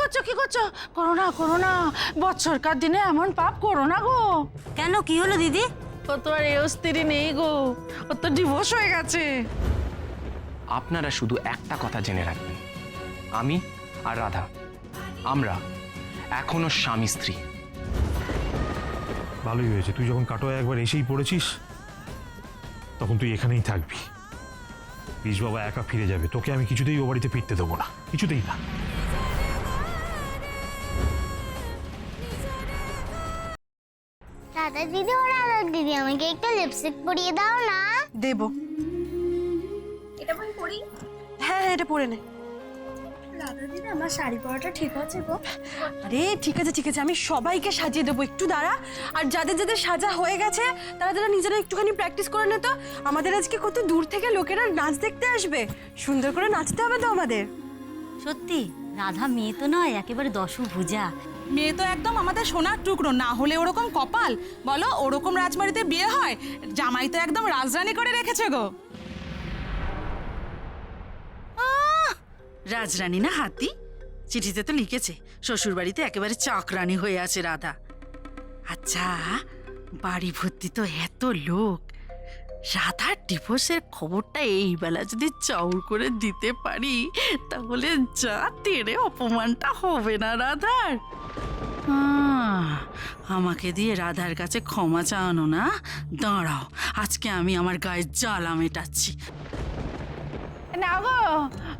করছো কি করছো? করো না করো না, বৎসরকার দিনে এমন পাপ করো না গো। কেন, কি হলো দিদি? ও তো আর এও স্ত্রী নেই গো, ও তো ডিভোর্স হয়ে গেছে। আপনারা শুধু একটা কথা জেনে রাখবেন, আমি আর রাধা আমরা এখনো স্বামী স্ত্রী। ভালোই হয়েছে, তুই যখন কাটোয়া একবার এসেই পড়েছিস তখন তুই এখানেই থাকবি। পিস বাবা একা ফিরে যাবে, তোকে আমি কিছুতেই ও বাড়িতে ফিরতে দেবো না, কিছুতেই না। দাদা দিদি ও রাধা দিদি, আমাকে একটা লিপস্টিক পরিয়ে দাও না। দেব। এটা আমি পরি। হ্যাঁ এটা পরে নে। রাধা দিদি, আমার শাড়ি পরাটা ঠিক আছে গো? আরে ঠিক আছে ঠিক আছে, আমি সবাইকে সাজিয়ে দেবো, একটু দাঁড়া। আর যাদের যাদের সাজা হয়ে গেছে তারা যারা নিজেরা একটুখানি প্র্যাকটিস করে নে তো। আমাদের আজকে কত দূর থেকে লোকেরা নাচ দেখতে আসবে, সুন্দর করে নাচতে হবে তো আমাদের। সত্যি রাধা মেয়ে তো নয়, একেবারে দশভুজা। মেয়ে তো একদম আমাদের সোনার টুকরো, না হলে ওরকম কপাল বলো, ওরকম রাজবাড়িতে বিয়ে হয়? জামাই তো একদম রাজরানী করে রেখেছে গো। রাজরানী না হাতি? চিঠিতে তো লিখেছে শ্বশুর বাড়িতে একেবারে চাকরানি হয়ে আছে রাধা। আচ্ছা, বাড়ি ভর্তি তো এত লোক, রাধার ডিভোর্সের খবরটা এই বেলা যদি চাউর করে দিতে পারি তাহলে যা তেড়ে অপমানটা হবে না রাধার। আমাকে দিয়ে রাধার কাছে ক্ষমা চাওয়ানো না, দাঁড়াও আজকে আমি আমার গায়ে জ্বালা মেটাচ্ছি। না গো,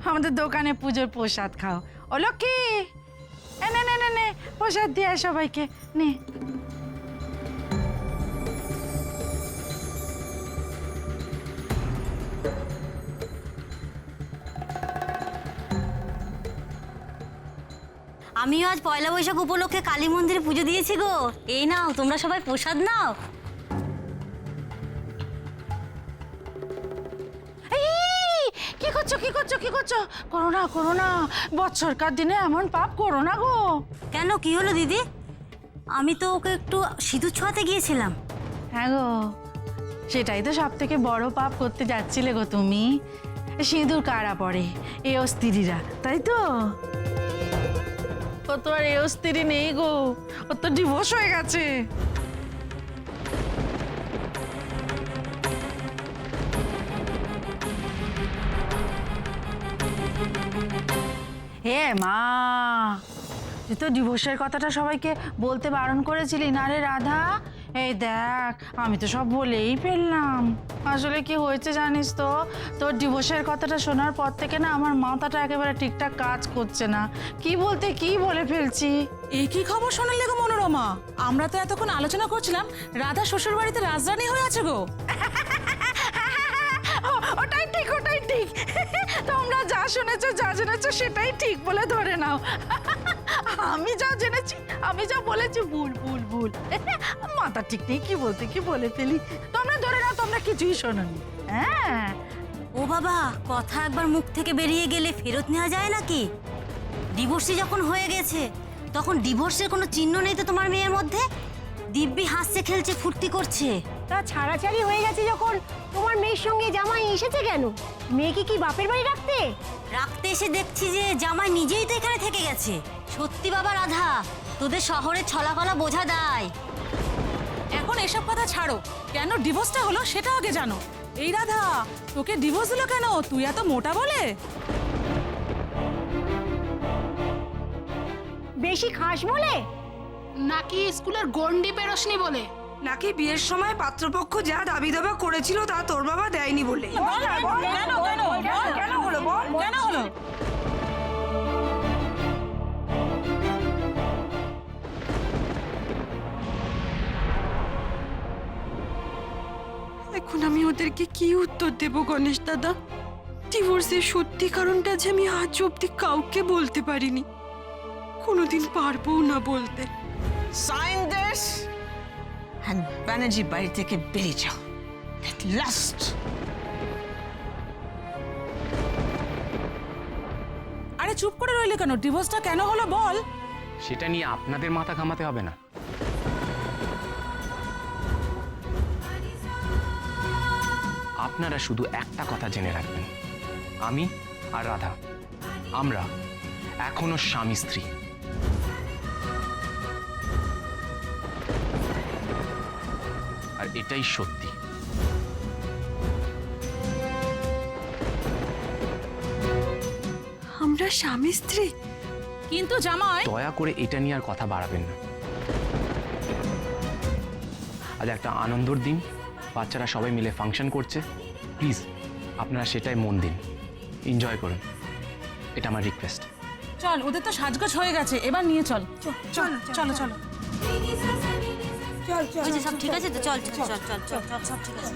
আমাদের দোকানে পুজোর প্রসাদ খাও। ও লক্ষ্মী, নে নে নে নে প্রসাদ দিয়ে আয় সবাইকে, নে। আমিও আজ পয়লা বৈশাখ উপলক্ষে কালী মন্দিরে পুজো দিয়েছি গো। এই নাও, তোমরা সবাই প্রসাদ নাও। কি করছো কি করছো কি করছো? করো না করো না, বৎসরকার দিনে এমন পাপ করো না গো। কেন, কি হলো দিদি? আমি তো ওকে একটু সিঁদুর ছোঁয়াতে গিয়েছিলাম। হ্যাঁ গো, সেটাই তো সব থেকে বড় পাপ করতে যাচ্ছিলে গো তুমি। সিঁদুর কারা পড়ে? এও স্ত্রীরা, তাই তো? ও তো আর এও স্ত্রী নেই গো, ও তো ডিভোর্স হয়ে গেছে। হে মা, তুই তো ডিভোর্সের কথাটা সবাইকে বলতে বারণ করেছিলি না রে রাধা? এই দেখ, আমি তো সব বলেই ফেললাম। আসলে কি হয়েছে জানিস তো, তোর ডিভোর্সের কথাটা শোনার পর থেকে না আমার মাথাটা একেবারে ঠিকঠাক কাজ করছে না। কি বলতে কি বলে ফেলছি। এই কি খবর শোনালে গো মনোরমা? আমরা তো এতক্ষণ আলোচনা করছিলাম রাধা শ্বশুর বাড়িতে রাজরানী হয়ে আছে গো। ওটাই ঠিক ওটাই ঠিক, তোমরা যা শুনেছো যা জেনেছো সেটাই ঠিক বলে ধরে নাও। আমি যা জেনেছি, আমি যা বলেছি ভুল ভুল ভুল, মাথা ঠিক নেই, কি বলতে কি বলে ফেলি। তোমরা ধরে নাও তোমরা কিছুই শোনোনি। হ্যাঁ, ও বাবা, কথা একবার মুখ থেকে বেরিয়ে গেলে ফেরত নেওয়া যায় নাকি? ডিভোর্সই যখন হয়ে গেছে তখন ডিভোর্সের কোনো চিহ্ন নেই তো তোমার মেয়ের মধ্যে? দিব্যি হাসছে, খেলছে, ফুর্তি করছে। তা ছাড়াছাড়ি হয়ে গেছে যখন, তোমার মেয়ের সঙ্গে জামাই এসেছে কেন? মেয়েকে কি বাপের বাড়ি রাখতে? রাখতে এসে দেখছি যে জামাই নিজেই তো এখানে থেকে গেছে। সত্যি বাবা রাধা, তোদের শহরে ছলাকলা বোঝা দায়। এখন এসব কথা ছাড়ো, কেন ডিভোর্সটা হলো সেটা আগে জানো। এই রাধা, তোকে ডিভোর্স দিল কেন? তুই এত মোটা বলে? বেশি খাস বলে? নাকি স্কুলের গন্ডি বেরোসনি বলে? নাকি বিয়ের সময় পাত্রপক্ষ যা দাবি দাবা করেছিল তা তোর বাবা দেয়নি বলে? কেন হলো বল, কেন হলো? এখন আমি ওদেরকে কি উত্তর দেব গণেশ দাদা? ডিভোর্সের সত্যি কারণটা যে আমি আজ অব্দি কাউকে বলতে পারিনি, কোনোদিন পারবো না বলতে। সাইন দিস and ব্যানার্জি বাড়ি থেকে বেরিয়ে যাও at last। আরে চুপ করে রইলে কেন? ডিভোর্সটা কেন হলো বল। সেটা নিয়ে আপনাদের মাথা ঘামাতে হবে না। আপনারা শুধু একটা কথা জেনে রাখবেন, আমি আর রাধা আমরা এখনো স্বামী স্ত্রী। আর এটাই সত্যি। আমরা স্বামী স্ত্রী? কিন্তু জামাই, দয়া করে এটা নিয়ে আর কথা বাড়াবেন না। আজ একটা আনন্দর দিন, বাচ্চারা সবাই মিলে ফাংশন করছে, প্লিজ আপনারা সেটাই মন দিন, এনজয় করুন, এটা আমার রিকোয়েস্ট। চল, ওদের তো সাজগোজ হয়ে গেছে, এবার নিয়ে চল। চলো চলো চলো। ওই যে সব ঠিক আছে তো, চল চল চল চল চল চল, সব ঠিক আছে।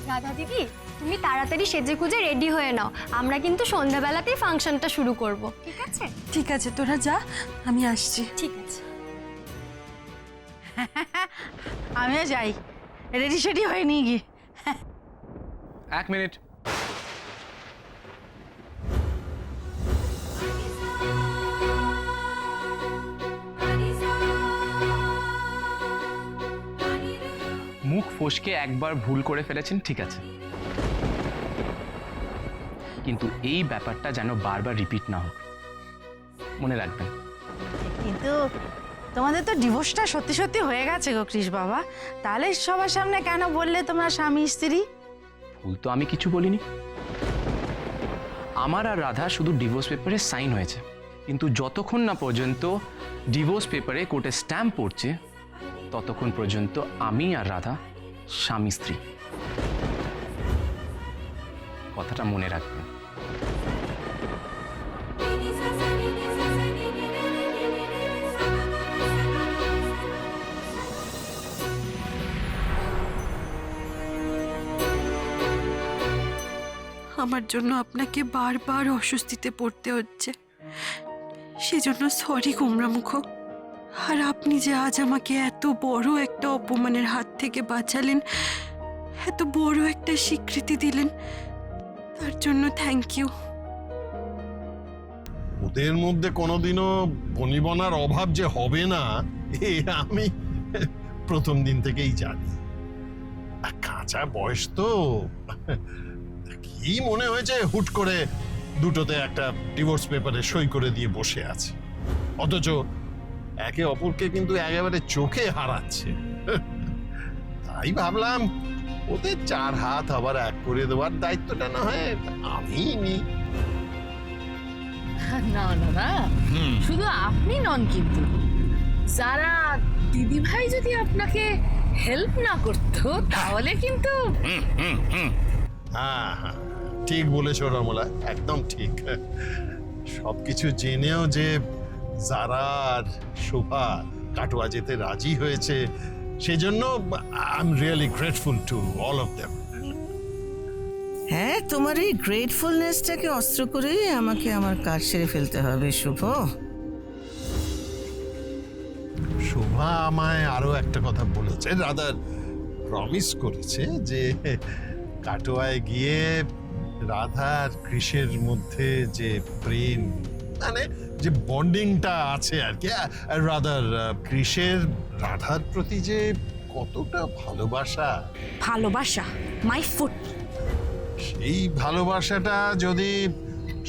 রাধা দিদি, তুমি তাড়াতাড়ি সেজে গুজে রেডি হয়ে নাও, আমরা কিন্তু সন্ধ্যাবেলাতেই ফাংশনটা শুরু করব, ঠিক আছে? ঠিক আছে, তোরা যা, আমি আসছি। ঠিক আছে। আমিও যাই, রেডি সেডি হয়ে নিয়ে গিয়ে। 1 মিনিট। মুখ ফসকে একবার ভুল করে ফেলেছেন, ঠিক আছে, কিন্তু এই ব্যাপারটা যেন বারবার রিপিট না হোক, মনে রাখবেন। কিন্তু তোমাদের তো ডিভোর্সটা সত্যি সত্যি হয়ে গেছে গো কৃষ বাবা, তাহলে সবার সামনে কেন বললে তোমরা স্বামী স্ত্রী? ভুল তো আমি কিছু বলিনি। আমার আর রাধা শুধু ডিভোর্স পেপারে সাইন হয়েছে, কিন্তু যতক্ষণ না পর্যন্ত ডিভোর্স পেপারে কোর্টে স্ট্যাম্প পড়ছে ততক্ষণ পর্যন্ত আমি আর রাধা স্বামী স্ত্রী, কথাটা মনে রাখবেন। আমার জন্য আপনাকে বারবার অস্বস্তিতে পড়তে হচ্ছে, সেজন্য সরি গোমরামুখ। আর আপনি যে আজ আমাকে এত বড় একটা অপমানের হাত থেকে বাঁচালেন, এত বড় একটা স্বীকৃতি দিলেন, তার জন্য থ্যাংক ইউ। ওদের মধ্যে কোনোদিনও বনিবনার অভাব যে হবে না, এ আমি প্রথম দিন থেকেই জানি। আর কাঁচা বয়স তো, কি মনে হয়েছে হুট করে দুটোতে একটা ডিভোর্স পেপারে সই করে দিয়ে বসে আছে, অথচ একে অপরকে কিন্তু একেবারে চোখে হারাচ্ছে। তাই ভাবলাম ওদের 4 হাত আবার এক করে দেওয়ার দায়িত্বটা না হয় আমিই নিই। না না না, শুধু আপনি নন, কিন্তু যারা দিদিভাই যদি আপনাকে হেল্প না করতো তাহলে কিন্তু। হ্যাঁ হ্যাঁ, ঠিক বলেছ রমলা, একদম ঠিক। সবকিছু জেনেও যে যারা আর শোভা কাটোয়া যেতে রাজি হয়েছে, সেজন্য I am really grateful to all of them. হ্যাঁ, তোমার এই গ্রেটফুলনেসটাকে অস্ত্র করে আমাকে আমার কাজ সেরে ফেলতে হবে শুভ। শোভা আমায় আরো একটা কথা বলেছে, রাদার প্রমিস করেছে যে কাটোয়ায় গিয়ে রাধা আর কৃষের মধ্যে যে প্রেম, মানে যে বন্ডিংটা আছে আর কি, রাদার কৃষের রাধার প্রতি যে কতটা ভালোবাসা, ভালোবাসা মাই ফুট। সেই ভালোবাসাটা যদি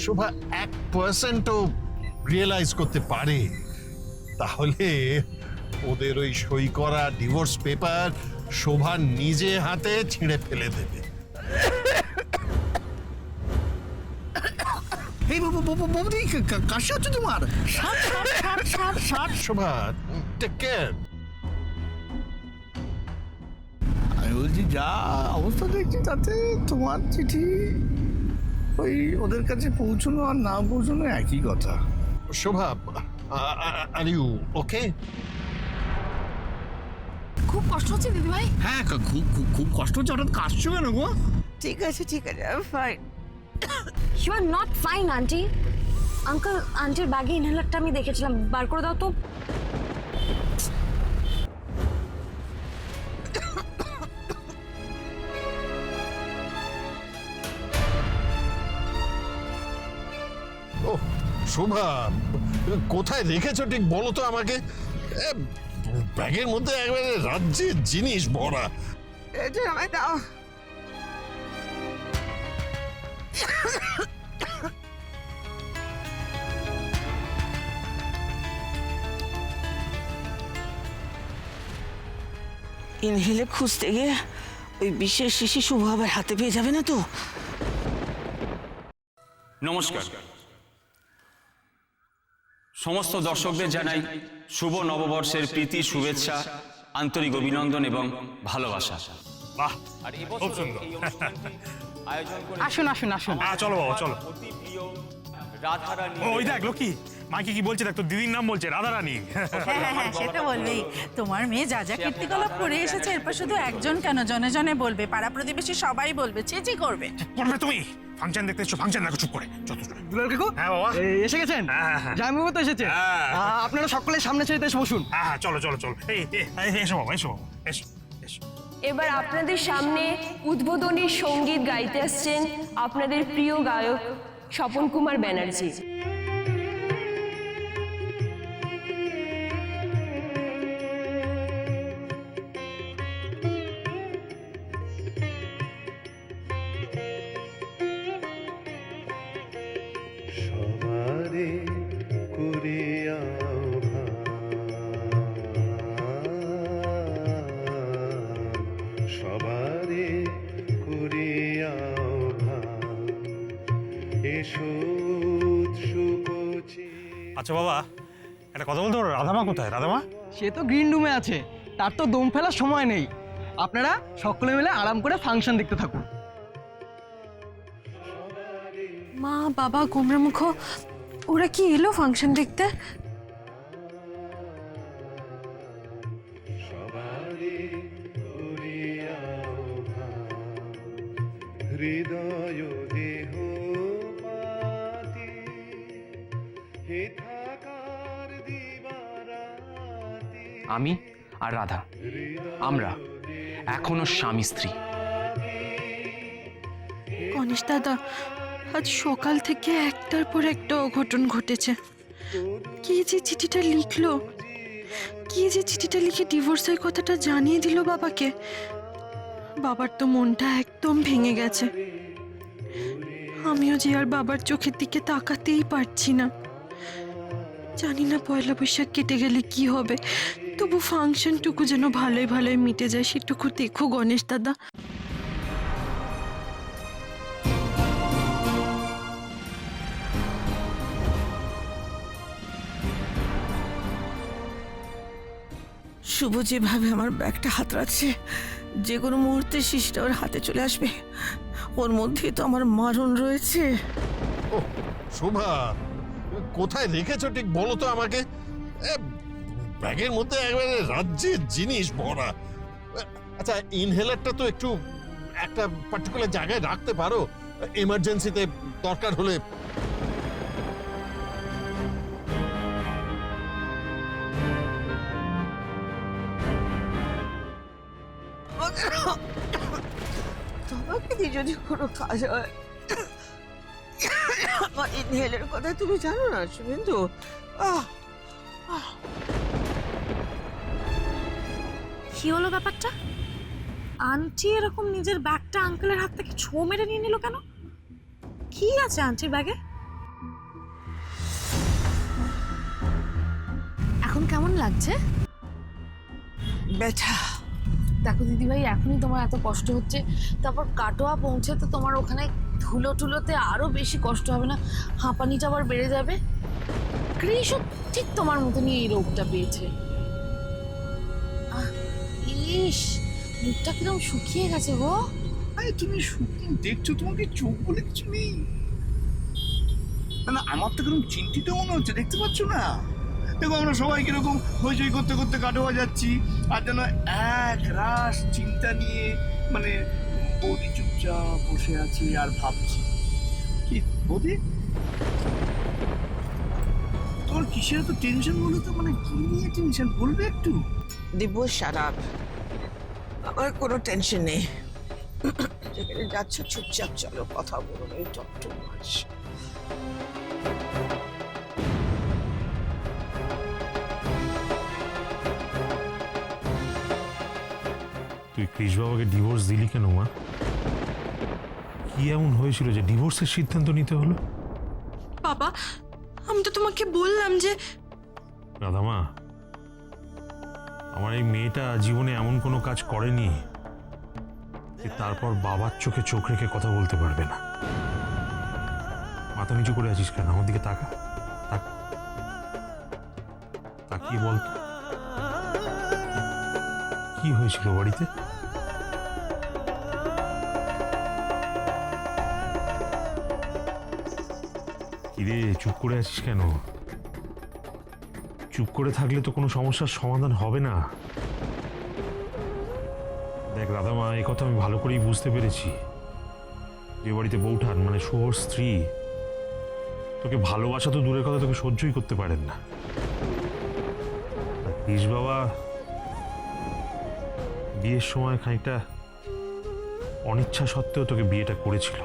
শোভা 1%ও রিয়েলাইজ করতে পারে, তাহলে ওদের ওই সই করা ডিভোর্স পেপার শোভা নিজে হাতে ছিঁড়ে ফেলে দেবে। কাশি হচ্ছে তোমার? শোভা, টেক কেয়ার। আমি বলছি যা অবস্থা দেখছি তাতে তোমার চিঠি ওই ওদের কাছে পৌঁছানো আর না পৌঁছানো একই কথা। শোভা, আর ইউ ওকে? খুব কষ্ট হচ্ছে দিদিভাই? হ্যাঁ, খুব খুব খুব কষ্ট হচ্ছে। হঠাৎ কাশছো কেন গো? ঠিক আছে ঠিক আছে, I am fine. You are not fine aunty. Uncle, আন্টির ব্যাগে ইনহেলারটা আমি দেখেছিলাম, বার করে দাও তো। ও শোভা, কোথায় রেখেছো ঠিক বলো তো আমাকে। ব্যাগের মধ্যে একবারে রাজ্যের জিনিস ভরা। এই যে আমায় দাও। ইনহেলে খুঁজতে গিয়ে ওই বিশেষ শিশি শুভ আবার হাতে পেয়ে যাবে না তো? নমস্কার, সমস্ত দর্শকদের জানাই শুভ নববর্ষের প্রীতি, শুভেচ্ছা, আন্তরিক অভিনন্দন এবং ভালোবাসা। বাহ, আর এই খুব সুন্দর। আয়োজন করে আসুন আসুন আসুন। চলো বাবা চলো। অতি প্রিয় রাধারানী। ওই দেখ লক্ষ্মী, মাইকে কি বলছে দেখ, তোর দিদির নাম বলছে রাধারানী। হ্যাঁ সেটা বলবেই। তোমার মেয়ে যা যা কীর্তিকলাপ করে এসেছে, এরপর শুধু একজন কেন, জনে জনে বলবে, পাড়া প্রতিবেশী সবাই বলবে, চেঁচি করবে। করবে তুমি? ফাংশন দেখতে এসছো, ফাংশন দেখো, চুপ করে। দুলাল কাকু, হ্যাঁ বাবা, এসে গেছেন? হ্যাঁ। জামাইবাবু তো এসেছে। আপনারা সকলে সামনে ছেড়ে এসে বসুন। হ্যাঁ চলো চলো চলো। এই এসো বাবা, এসো বাবা, এসো এসো। এবার আপনাদের সামনে উদ্বোধনী সঙ্গীত গাইতে আসছেন আপনাদের প্রিয় গায়ক স্বপন কুমার ব্যানার্জি। সবারে করে সবারে করে এসো। আচ্ছা বাবা, একটা কথা বলতে পারো, রাধামা কোথায়? রাধামা সে তো গ্রিন রুমে আছে, তার তো দম ফেলার সময় নেই। আপনারা সকলে মিলে আরাম করে ফাংশন দেখতে থাকুন। মা, বাবা, গোমরামুখ, ওরা কি এলো ফাংশন দেখতে? হৃদয় দেহ পাতি হে থাকার দিবারাতি। আমি আর রাধা, আমরা এখনো স্বামী স্ত্রী। গণেশ দাদা, আজ সকাল থেকে একটার পর একটা অঘটন ঘটেছে। কে যে চিঠিটা লিখলো, কে যে চিঠিটা লিখে ডিভোর্সের কথাটা জানিয়ে দিল বাবাকে। বাবার তো মনটা একদম ভেঙে গেছে। আমিও যে আর বাবার চোখের দিকে তাকাতেই পারছি না। জানি না পয়লা বৈশাখ কেটে গেলে কি হবে, তবু ফাংশনটুকু যেন ভালোই ভালোই মিটে যায়, সেটুকু দেখো গণেশ দাদা। শুভ যেভাবে আমার ব্যাগটা হাতড়াচ্ছে, যে কোনো মুহূর্তে শিশিটা ওর হাতে চলে আসবে। ওর মধ্যেই তো আমার মারণ রয়েছে। ও শোভা, কোথায় রেখেছো ঠিক বলো তো আমাকে। ব্যাগের মধ্যে একবারে রাজ্যের জিনিস ভরা। আচ্ছা, ইনহেলারটা তো একটু একটা পার্টিকুলার জায়গায় রাখতে পারো, এমার্জেন্সিতে দরকার হলে। তোমাকে দিয়ে যদি কোনো কাজ হয়, আমার ইনহেলের কথা তুমি জানো না শুভেন্দু? কি হলো ব্যাপারটা? আন্টি এরকম নিজের ব্যাগটা আঙ্কেলের হাত থেকে ছো মেরে নিয়ে নিল কেন? কি আছে আন্টির ব্যাগে? এখন কেমন লাগছে? ব্যথা। দেখো দিদিভাই, এখনই তোমার এত কষ্ট হচ্ছে, তারপর কাটোয়া পৌঁছে তো তোমার ওখানে ধুলো টুলোতে আরো বেশি কষ্ট হবে না? হাঁপানিটা আবার বেড়ে যাবে। কৃষও ঠিক তোমার মতনই এই রোগটা পেয়েছে। ইস, মুখটা কিরকম শুকিয়ে গেছে গো। আরে তুমি শুকিয়ে দেখছো, তোমাকে চোখ বলে কিছু নেই। না, আমার তো কিরকম চিন্তিত মনে হচ্ছে, দেখতে পাচ্ছ না? দেখো আমরা সবাই কিরকম হইচই করতে করতে কাটোয়া যাচ্ছি, আর যেন এক রাশ চিন্তা নিয়ে মানে বৌদি চুপচাপ বসে আছি আর ভাবছি। কি বৌদি, তোমার কিসের এত টেনশন বলো তো? মানে কি নিয়ে টেনশন বলবে একটু? দিব্য সারাপ, আমার কোনো টেনশন নেই। যেখানে যাচ্ছ চুপচাপ চলো, কথা বলো না, টক টু মাচ। তুই কৃষ বাবাকে ডিভোর্স দিলি কেন মা? কি এমন হয়েছিল যে ডিভোর্সের সিদ্ধান্ত নিতে হলো? বাবা, আমি তো তোমাকে বললাম যে রাধামা, আমার এই মেয়েটা জীবনে এমন কোনো কাজ করেনি যে তারপর বাবার চোখে চোখ রেখে কথা বলতে পারবে না। মাথা নিচু করে আছিস কেন? আমার দিকে তাকা, তাকিয়ে বল কি হয়েছিল বাড়িতে? কিরে চুপ করে আছিস কেন? চুপ করে থাকলে তো কোনো সমস্যার সমাধান হবে না। দেখ রাধামা, এই কথা আমি ভালো করেই বুঝতে পেরেছি যে বাড়িতে বৌঠান মানে শুভর স্ত্রী তোকে ভালোবাসা তো দূরের কথা, তোকে সহ্যই করতে পারেন না। কৃষ বাবা বিয়ের সময় খানিকটা অনিচ্ছা সত্ত্বেও তোকে বিয়েটা করেছিল,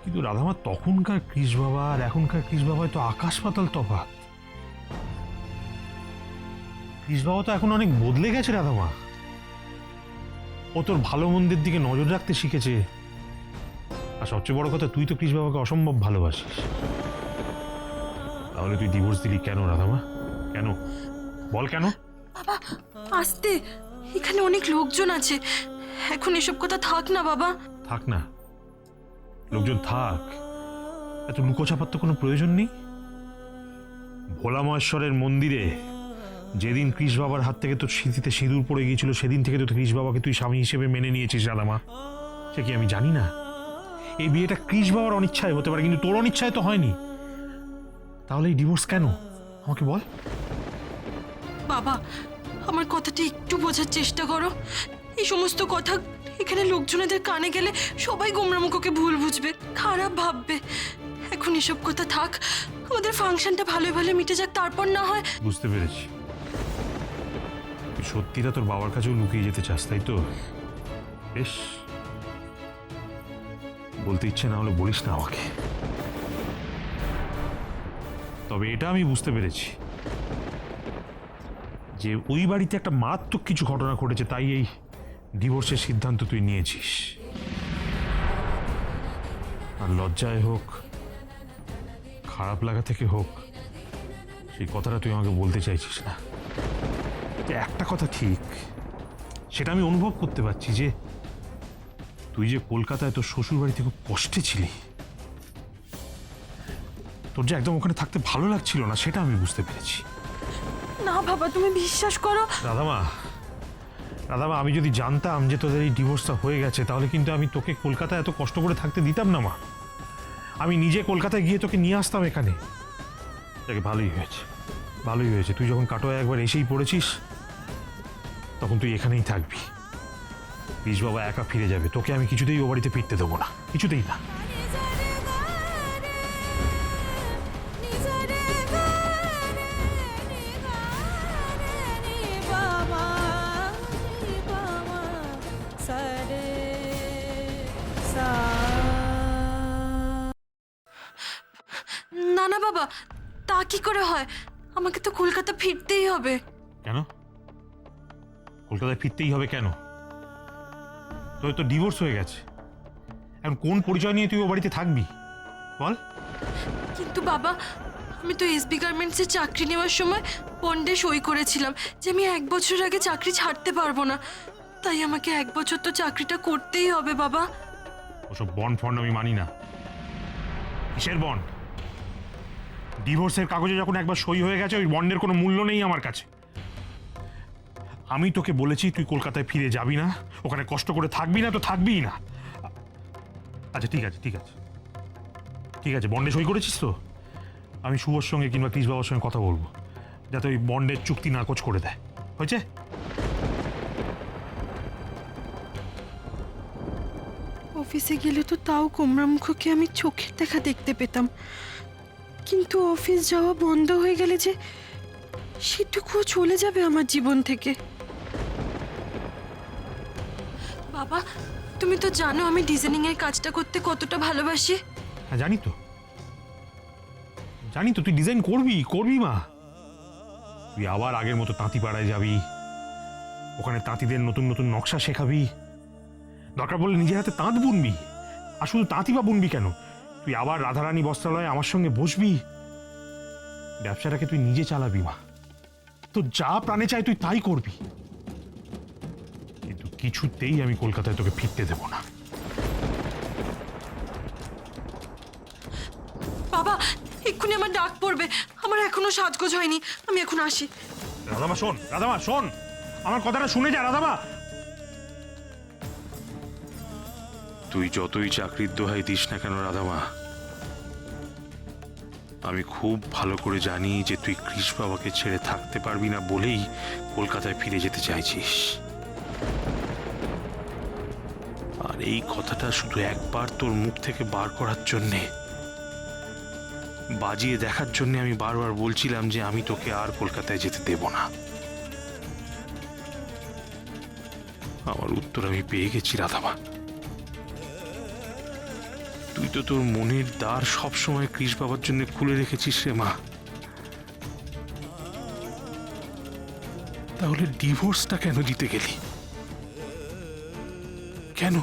কিন্তু রাধামা তখনকার কৃষ বাবা আর এখনকার কৃষ বাবায় তো আকাশ পাতাল তফাৎ। কৃষ বাবা তো এখন অনেক বদলে গেছে রাধামা। ও তোর ভালো মন্দের দিকে নজর রাখতে শিখেছে, আর সবচেয়ে বড় কথা তুই তো কৃষ বাবাকে অসম্ভব ভালোবাসিস। তাহলে তুই ডিভোর্স দিলি কেন রাধামা? কেন বল, কেন? বাবা আস্তে, এখানে অনেক লোকজন আছে, এখন এসব কথা থাক না বাবা। থাক না, লোকজন থাক, এত লুকোচাপার তো কোনো প্রয়োজন নেই। ভোলা মহেশ্বরের মন্দিরে যেদিন কৃষ বাবার হাত থেকে তোর স্মৃতিতে সিঁদুর পড়ে গিয়েছিল সেদিন থেকে তো কৃষ বাবাকে তুই স্বামী হিসেবে মেনে নিয়েছিস রাধামা। সে কি আমি জানি না? এই বিয়েটা কৃষ বাবার অনিচ্ছায় হতে পারে, কিন্তু তোর অনিচ্ছায় তো হয়নি। তাহলে এই ডিভোর্স কেন আমাকে বল। বাবা আমার কথাটা একটু বোঝার চেষ্টা করো। এই সমস্ত কথা এখানে লোকজনেদের কানে গেলে সবাই গোমরামুখকে ভুল বুঝবে, খারাপ ভাববে। এখন এসব কথা থাক, আমাদের ফাংশনটা ভালোই ভালো মিটে যাক, তারপর না হয়। বুঝতে পেরেছি, তুই সত্যিটা তোর বাবার কাছেও লুকিয়ে যেতে চাস, তাই তো? বেশ, বলতে ইচ্ছে না হলে বলিস না আমাকে। তবে এটা আমি বুঝতে পেরেছি যে ওই বাড়িতে একটা মারাত্মক কিছু ঘটনা ঘটেছে, তাই এই ডিভোর্সের সিদ্ধান্ত তুই নিয়েছিস। আর লজ্জায় হোক, খারাপ লাগা থেকে হোক, সেই কথাটা তুই আমাকে বলতে চাইছিস না। যে একটা কথা ঠিক, সেটা আমি অনুভব করতে পারছি যে তুই যে কলকাতায় তোর শ্বশুর বাড়িতে খুব কষ্টে ছিলি, তোর যে একদম ওখানে থাকতে ভালো লাগছিল না, সেটা আমি বুঝতে পেরেছি। না বাবা তুমি বিশ্বাস করো। রাধামা, রাধামা, আমি যদি জানতাম যে তোদের এই ডিভোর্সটা হয়ে গেছে তাহলে কিন্তু আমি তোকে কলকাতায় এত কষ্ট করে থাকতে দিতাম না মা। আমি নিজে কলকাতায় গিয়ে তোকে নিয়ে আসতাম এখানে। দেখ ভালোই হয়েছে, ভালোই হয়েছে। তুই যখন কাটোয়া একবার এসেই পড়েছিস তখন তুই এখানেই থাকবি। কৃষ বাবা একা ফিরে যাবে, তোকে আমি কিছুতেই ও বাড়িতে ফিরতে দেবো না, কিছুতেই না। না না বাবা, তা কি করে হয়? আমাকে তো কলকাতা ফিরতেই হবে। কেন কলকাতায় ফিরতেই হবে? কেন? তোর তো ডিভোর্স হয়ে গেছে, এখন কোন পরিচয় নিয়ে তুই ও বাড়িতে থাকবি বল? কিন্তু বাবা আমি তো এসবি গার্মেন্টসে চাকরি নেওয়ার সময় বন্ডে সই করেছিলাম যে আমি 1 বছর আগে চাকরি ছাড়তে পারবো না, তাই আমাকে 1 বছর তো চাকরিটা করতেই হবে বাবা। ওসব বন্ড ফন্ড আমি মানি না। কিসের বন্ড? ডিভোর্সের কাগজে যখন একবার সই হয়ে গেছে ওই বন্ডের কোনো মূল্য নেই আমার কাছে। আমি তোকে বলেছি তুই কলকাতায় ফিরে যাবি না, ওখানে কষ্ট করে থাকবি না তো থাকবিই না। আচ্ছা ঠিক আছে, ঠিক আছে, ঠিক আছে, বন্ডে সই করেছিস তো? আমি শুভর সঙ্গে কিংবা কৃষ বাবার সঙ্গে কথা বলবো যাতে ওই বন্ডের চুক্তি নাকচ করে দেয়। হয়েছে? অফিসে গেলে তো তাও গোমরামুখকে আমি চোখের দেখা দেখতে পেতাম, কিন্তু অফিস যাওয়া বন্ধ হয়ে গেলে যে সেটুকুও চলে যাবে আমার জীবন থেকে। বাবা তুমি তো জানো আমি ডিজাইনিং এর কাজটা করতে কতটা ভালোবাসি। হ্যাঁ জানি তো, জানি তো তুই ডিজাইন করবি, করবি মা। তুই আবার আগের মতো তাঁতিপাড়ায় যাবি, ওখানে তাঁতিদের নতুন নতুন নকশা শেখাবি, দরকার বলে নিজের হাতে তাঁত বুনবি। আর শুধু তাঁতি বা বুনবি কেন, তুই আবার রাধারানী বস্ত্রালয়ে আমার সঙ্গে বসবি, ব্যবসাটাকে তুই নিজে চালাবি মা। তোর যা প্রাণে চাই তুই তাই করবি, কিন্তু কিছুতেই আমি কলকাতায় তোকে ফিরতে দেব না। বাবা এক্ষুনি আমার ডাক পড়বে, আমার এখনো সাজগোজ হয়নি, আমি এখন আসি। রাধামা শোন, রাধামা শোন, আমার কথাটা শুনে যা রাধামা। তুই যতই চাকরির দোহাই দিস না কেন রাধামা, আমি খুব ভালো করে জানি যে তুই কৃষ বাবাকে ছেড়ে থাকতে পারবি না বলেই কলকাতায় ফিরে যেতে চাইছিস। আর এই কথাটা শুধু একবার তোর মুখ থেকে বার করার জন্যে, বাজিয়ে দেখার জন্য আমি বারবার বলছিলাম যে আমি তোকে আর কলকাতায় যেতে দেব না। আমার উত্তর আমি পেয়ে গেছি রাধামা। তুই তো তোর মনের দ্বার সবসময় কৃষ বাবার জন্য খুলে রেখেছিস রে মা। তাহলে ডিভোর্সটা কেন দিতে গেলি? কেন?